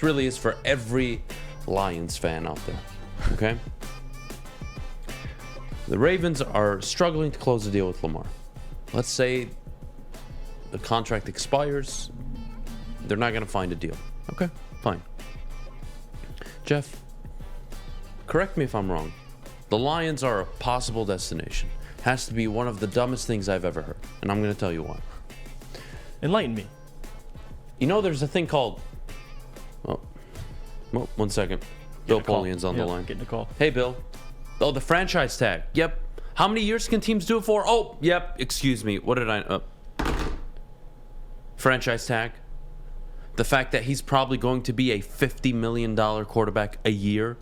really is for every Lions fan out there, okay? The Ravens are struggling to close the deal with Lamar. Let's say the contract expires. They're not going to find a deal. Okay, fine. Jeff, correct me if I'm wrong. The Lions are a possible destination. Has to be one of the dumbest things I've ever heard. And I'm going to tell you why. Enlighten me. You know, there's a thing called... Oh, 1 second. Bill Polian's on the line. Getting a call. Hey, Bill. Oh, the franchise tag. Yep. How many years can teams do it for? Oh, yep. Excuse me. What did I... franchise tag. The fact that he's probably going to be a $50 million quarterback a year.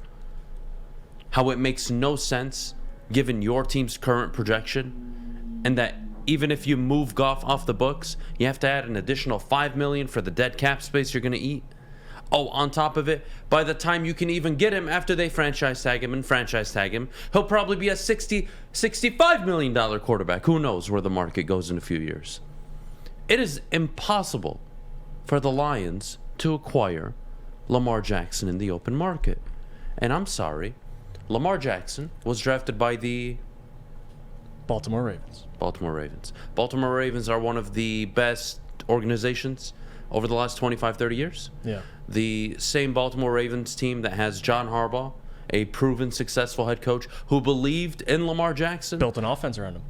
How it makes no sense given your team's current projection. And that even if you move Goff off the books, you have to add an additional $5 million for the dead cap space you're going to eat. Oh, on top of it, by the time you can even get him after they franchise tag him, he'll probably be a $65 million quarterback. Who knows where the market goes in a few years. It is impossible for the Lions to acquire Lamar Jackson in the open market. And I'm sorry, Lamar Jackson was drafted by the Baltimore Ravens. Baltimore Ravens are one of the best organizations over the last 25, 30 years. Yeah. The same Baltimore Ravens team that has John Harbaugh, a proven successful head coach who believed in Lamar Jackson. Built an offense around him.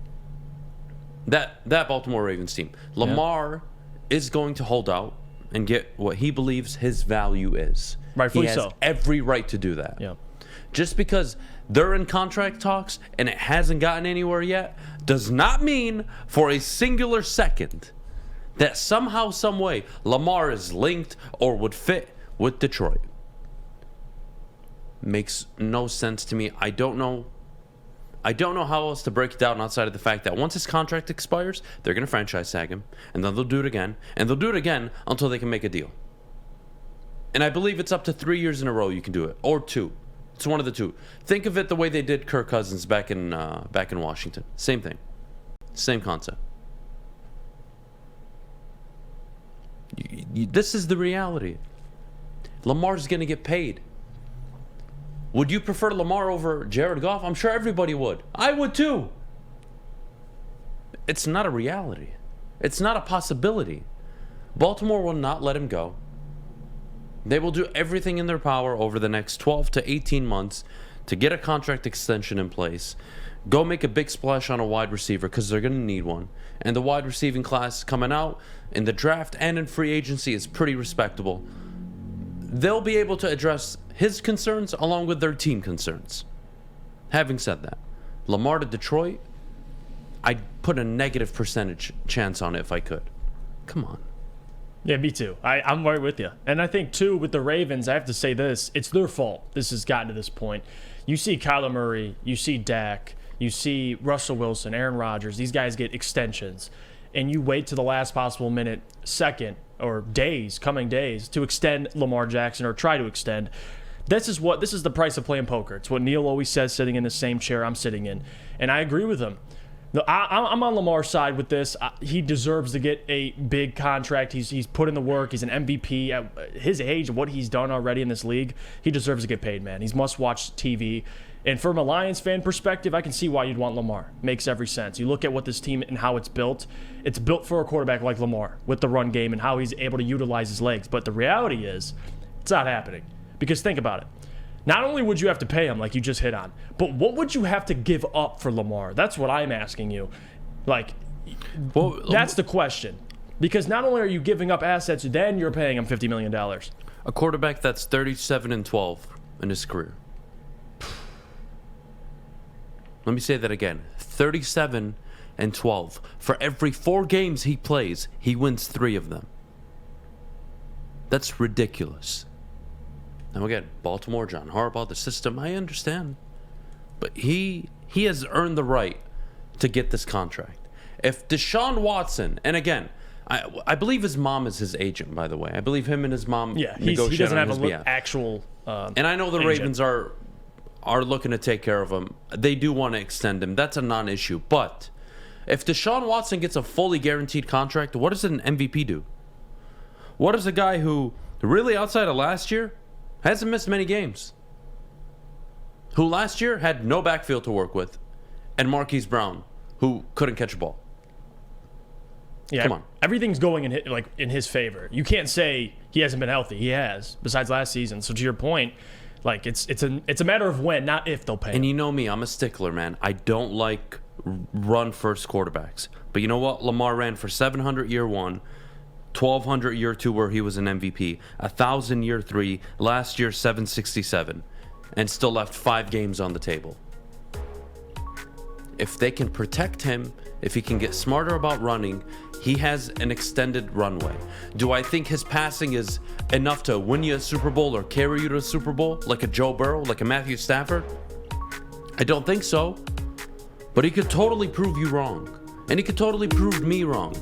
That Baltimore Ravens team. Lamar is going to hold out and get what he believes his value is. Rightfully he has so. every right to do that. Yeah. Just because they're in contract talks and it hasn't gotten anywhere yet does not mean for a singular second that somehow, some way, Lamar is linked or would fit with Detroit. Makes no sense to me. I don't know how else to break it down outside of the fact that once his contract expires, they're going to franchise tag him, and then they'll do it again, and they'll do it again until they can make a deal. And I believe it's up to 3 years in a row you can do it, or 2. It's one of the two. Think of it the way they did Kirk Cousins back in Washington. Same thing. Same concept. This is the reality. Lamar's going to get paid. Would you prefer Lamar over Jared Goff? I'm sure everybody would. I would too. It's not a reality. It's not a possibility. Baltimore will not let him go. They will do everything in their power over the next 12 to 18 months to get a contract extension in place. Go make a big splash on a wide receiver because they're going to need one. And the wide receiving class coming out in the draft and in free agency is pretty respectable. They'll be able to address his concerns along with their team concerns. Having said that, Lamar to Detroit, I'd put a negative percentage chance on it if I could. Come on. Yeah, me too. I'm right with you. And I think, too, with the Ravens, I have to say this. It's their fault this has gotten to this point. You see Kyler Murray, you see Dak, you see Russell Wilson, Aaron Rodgers. These guys get extensions. And you wait to the last possible minute, second, or coming days, to extend Lamar Jackson or try to extend. This is the price of playing poker. It's what Neil always says, sitting in the same chair I'm sitting in. And I agree with him. I'm on Lamar's side with this. He deserves to get a big contract. He's put in the work. He's an MVP at his age. What he's done already in this league, he deserves to get paid, man. He's must-watch TV. And from a Lions fan perspective, I can see why you'd want Lamar. Makes every sense. You look at what this team and how it's built. It's built for a quarterback like Lamar with the run game and how he's able to utilize his legs. But the reality is, it's not happening. Because think about it. Not only would you have to pay him, like you just hit on, but what would you have to give up for Lamar? That's what I'm asking you. That's the question. Because not only are you giving up assets, then you're paying him $50 million. A quarterback that's 37-12 in his career. Let me say that again. 37-12. For every 4 games he plays, he wins 3 of them. That's ridiculous. Now again, Baltimore, John Harbaugh, the system, I understand. But he has earned the right to get this contract. If Deshaun Watson, and again, I believe his mom is his agent, by the way. I believe him and his mom negotiate he doesn't on have his an actual and I know the agent. Ravens are looking to take care of him. They do want to extend him. That's a non-issue. But if Deshaun Watson gets a fully guaranteed contract, what does an MVP do? What does a guy who really outside of last year, hasn't missed many games. Who last year had no backfield to work with, and Marquise Brown, who couldn't catch a ball. Yeah, Come on. Everything's going in his favor. You can't say he hasn't been healthy. He has, besides last season. So to your point, like it's a matter of when, not if they'll pay him. And you know me, I'm a stickler, man. I don't like run-first quarterbacks. But you know what? Lamar ran for 700 year one, 1,200 year two where he was an MVP, 1,000 year three, last year 767, and still left 5 games on the table. If they can protect him, if he can get smarter about running, he has an extended runway. Do I think his passing is enough to win you a Super Bowl or carry you to a Super Bowl like a Joe Burrow, like a Matthew Stafford? I don't think so. But he could totally prove you wrong. And he could totally prove me wrong.